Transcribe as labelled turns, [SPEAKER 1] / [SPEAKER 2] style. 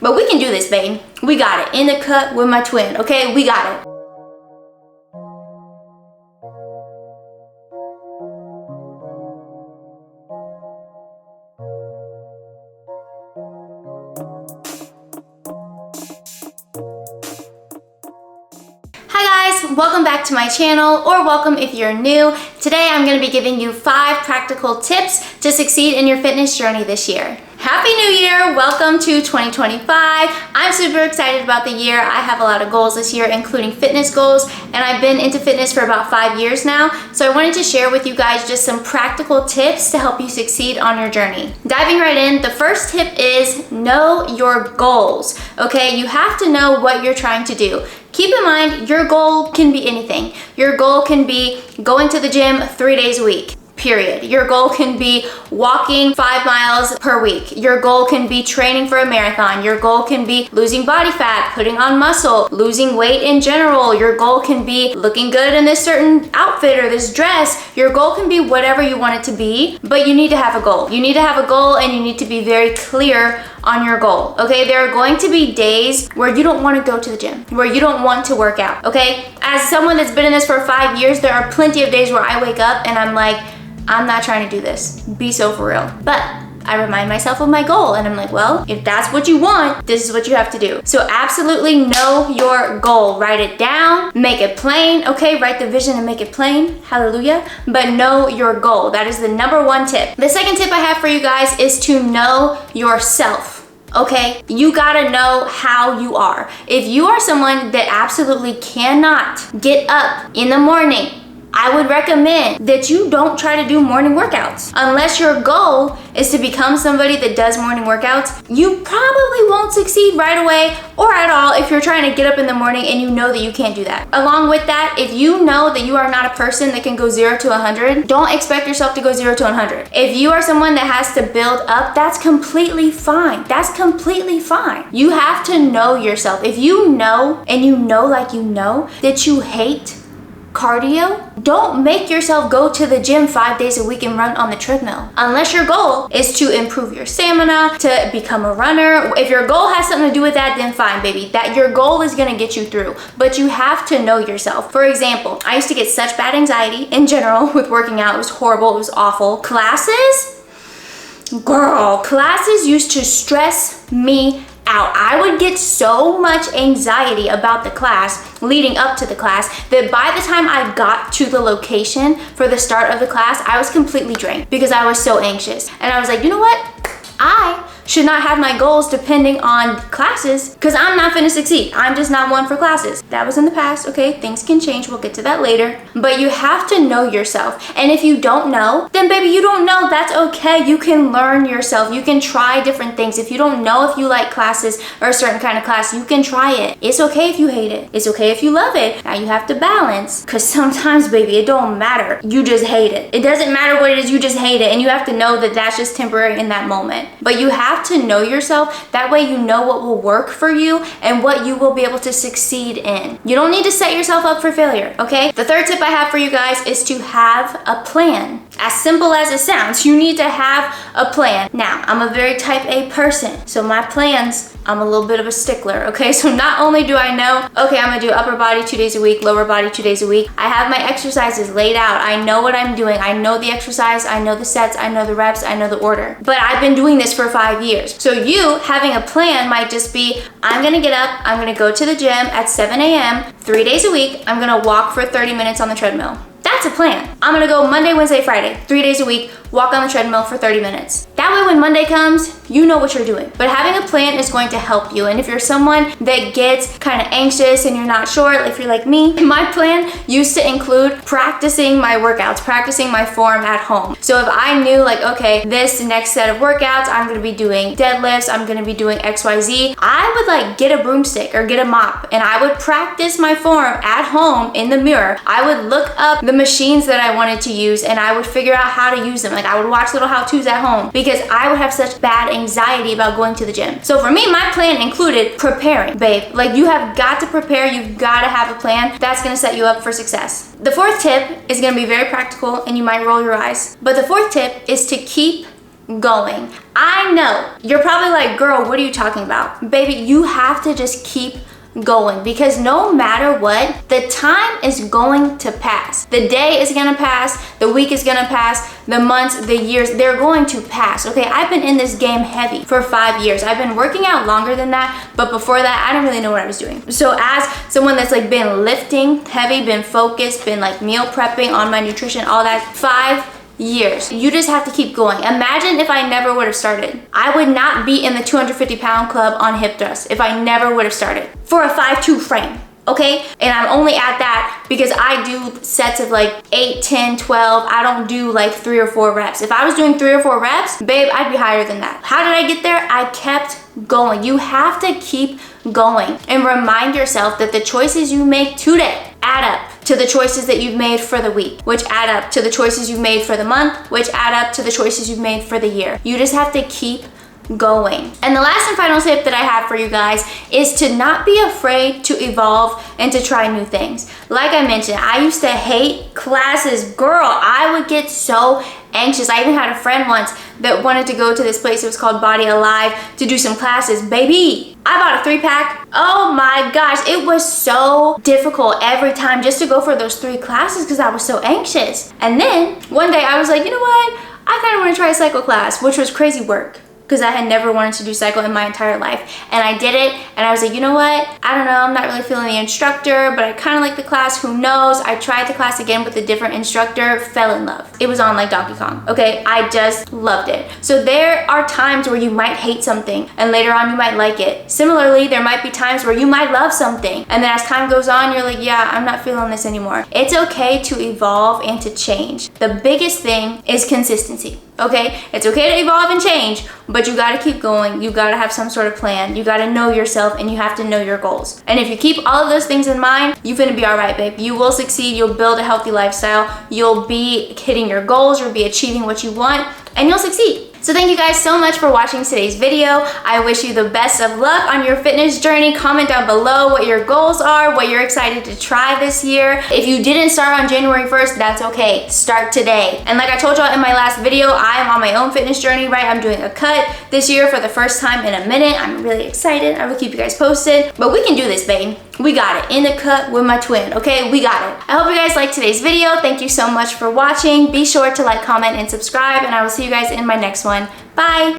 [SPEAKER 1] But we can do this, babe. We got it. In the cut with my twin, okay? We got it. Hi guys, welcome back to my channel, or welcome if you're new. Today I'm going to be giving you 5 practical tips to succeed in your fitness journey this year. Happy New Year! Welcome to 2025. I'm super excited about the year. I have a lot of goals this year, including fitness goals, and I've been into fitness for about 5 years now. So I wanted to share with you guys just some practical tips to help you succeed on your journey. Diving right in, the first tip is know your goals. Okay, you have to know what you're trying to do. Keep in mind, your goal can be anything. Your goal can be going to the gym 3 days a week. Period. Your goal can be walking 5 miles per week. Your goal can be training for a marathon. Your goal can be losing body fat, putting on muscle, losing weight in general. Your goal can be looking good in this certain outfit or this dress. Your goal can be whatever you want it to be, but you need to have a goal. You need to have a goal, and you need to be very clear on your goal. Okay, there are going to be days where you don't want to go to the gym, where you don't want to work out. Okay, as someone that's been in this for 5 years, there are plenty of days where I wake up and I'm like, I'm not trying to do this. Be so for real. But I remind myself of my goal, and I'm like, well, if that's what you want, this is what you have to do. So absolutely know your goal. Write it down, make it plain. Okay, write the vision and make it plain. Hallelujah. But know your goal. That is the #1 tip. The second tip I have for you guys is to know yourself. Okay, you gotta know how you are. If you are someone that absolutely cannot get up in the morning, I would recommend that you don't try to do morning workouts. Unless your goal is to become somebody that does morning workouts, you probably won't succeed right away or at all if you're trying to get up in the morning and you know that you can't do that. Along with that, if you know that you are not a person that can go 0 to 100, don't expect yourself to go 0 to 100. If you are someone that has to build up, that's completely fine. That's completely fine. You have to know yourself. If you know, and you know like you know, that you hate cardio, don't make yourself go to the gym 5 days a week and run on the treadmill. Unless your goal is to improve your stamina, to become a runner. If your goal has something to do with that, then fine, baby. That your goal is gonna get you through, but you have to know yourself. For example, I used to get such bad anxiety in general with working out. It was horrible, it was awful. Classes? Girl, classes used to stress me out. I would get so much anxiety about the class leading up to the class that by the time I got to the location for the start of the class, I was completely drained because I was so anxious. And I was like, you know what? I should not have my goals depending on classes because I'm not gonna succeed. I'm just not one for classes. That was in the past, okay? Things can change, we'll get to that later. But you have to know yourself. And if you don't know, then baby, you don't know, that's okay. You can learn yourself. You can try different things. If you don't know if you like classes or a certain kind of class, you can try it. It's okay if you hate it. It's okay if you love it. Now you have to balance, because sometimes, baby, it don't matter. You just hate it. It doesn't matter what it is, you just hate it. And you have to know that that's just temporary in that moment. But you have to know yourself. That way you know what will work for you and what you will be able to succeed in. You don't need to set yourself up for failure, okay? The third tip I have for you guys is to have a plan. As simple as it sounds, you need to have a plan. Now, I'm a very type A person, so my plans, I'm a little bit of a stickler, okay? So not only do I know, okay, I'm gonna do upper body 2 days a week, lower body 2 days a week, I have my exercises laid out. I know what I'm doing. I know the exercise, I know the sets, I know the reps, I know the order. But I've been doing this for 5 years. So you having a plan might just be, I'm gonna get up, I'm gonna go to the gym at 7 a.m. 3 days a week, I'm gonna walk for 30 minutes on the treadmill. That's a plan. I'm gonna go Monday, Wednesday, Friday, 3 days a week, walk on the treadmill for 30 minutes. That way when Monday comes, you know what you're doing. But having a plan is going to help you. And if you're someone that gets kind of anxious and you're not sure, if you're like me, my plan used to include practicing my workouts, practicing my form at home. So if I knew like, okay, this next set of workouts, I'm gonna be doing deadlifts, I'm gonna be doing XYZ, I would like get a broomstick or get a mop and I would practice my form at home in the mirror. I would look up the machines that I wanted to use and I would figure out how to use them. Like I would watch little how-tos at home because I would have such bad anxiety about going to the gym. So for me, my plan included preparing, babe. Like you have got to prepare, you've got to have a plan. That's gonna set you up for success. The fourth tip is gonna be very practical and you might roll your eyes, but the fourth tip is to keep going. I know you're probably like, girl, what are you talking about? Baby, you have to just keep going, because no matter what, the time is going to pass. The day is gonna pass, the week is gonna pass, the months, the years, they're going to pass, okay? I've been in this game heavy for 5 years. I've been working out longer than that, but before that, I didn't really know what I was doing. So as someone that's like been lifting heavy, been focused, been like meal prepping on my nutrition, all that, 5 years. You just have to keep going. Imagine if I never would have started. I would not be in the 250-pound club on hip thrust if I never would have started for a 5'2" frame, okay? And I'm only at that because I do sets of like 8, 10, 12. I don't do like 3 or 4 reps. If I was doing 3 or 4 reps, babe, I'd be higher than that. How did I get there? I kept going. You have to keep going and remind yourself that the choices you make today add up to the choices that you've made for the week, which add up to the choices you've made for the month, which add up to the choices you've made for the year. You just have to keep going. And the last and final tip that I have for you guys is to not be afraid to evolve and to try new things. Like I mentioned, I used to hate classes. Girl, I would get so anxious. I even had a friend once that wanted to go to this place. It was called Body Alive to do some classes. Baby, I bought a 3-pack. Oh my gosh, it was so difficult every time just to go for those 3 classes because I was so anxious. And then one day I was like, you know what? I kind of want to try a cycle class, which was crazy work, because I had never wanted to do cycle in my entire life. And I did it, and I was like, you know what? I don't know, I'm not really feeling the instructor, but I kind of like the class, who knows? I tried the class again with a different instructor, fell in love. It was on like Donkey Kong, okay? I just loved it. So there are times where you might hate something, and later on you might like it. Similarly, there might be times where you might love something, and then as time goes on, you're like, yeah, I'm not feeling this anymore. It's okay to evolve and to change. The biggest thing is consistency. Okay, it's okay to evolve and change, but you gotta keep going. You gotta have some sort of plan. You gotta know yourself, and you have to know your goals. And if you keep all of those things in mind, you're gonna be all right, babe. You will succeed. You'll build a healthy lifestyle. You'll be hitting your goals. You'll be achieving what you want, and you'll succeed. So thank you guys so much for watching today's video. I wish you the best of luck on your fitness journey. Comment down below what your goals are, what you're excited to try this year. If you didn't start on January 1st, that's okay. Start today. And like I told y'all in my last video, I am on my own fitness journey, right? I'm doing a cut this year for the first time in a minute. I'm really excited. I will keep you guys posted. But we can do this, babe. We got it. In the cut with my twin, okay? We got it. I hope you guys liked today's video. Thank you so much for watching. Be sure to like, comment, and subscribe, and I will see you guys in my next one. Bye.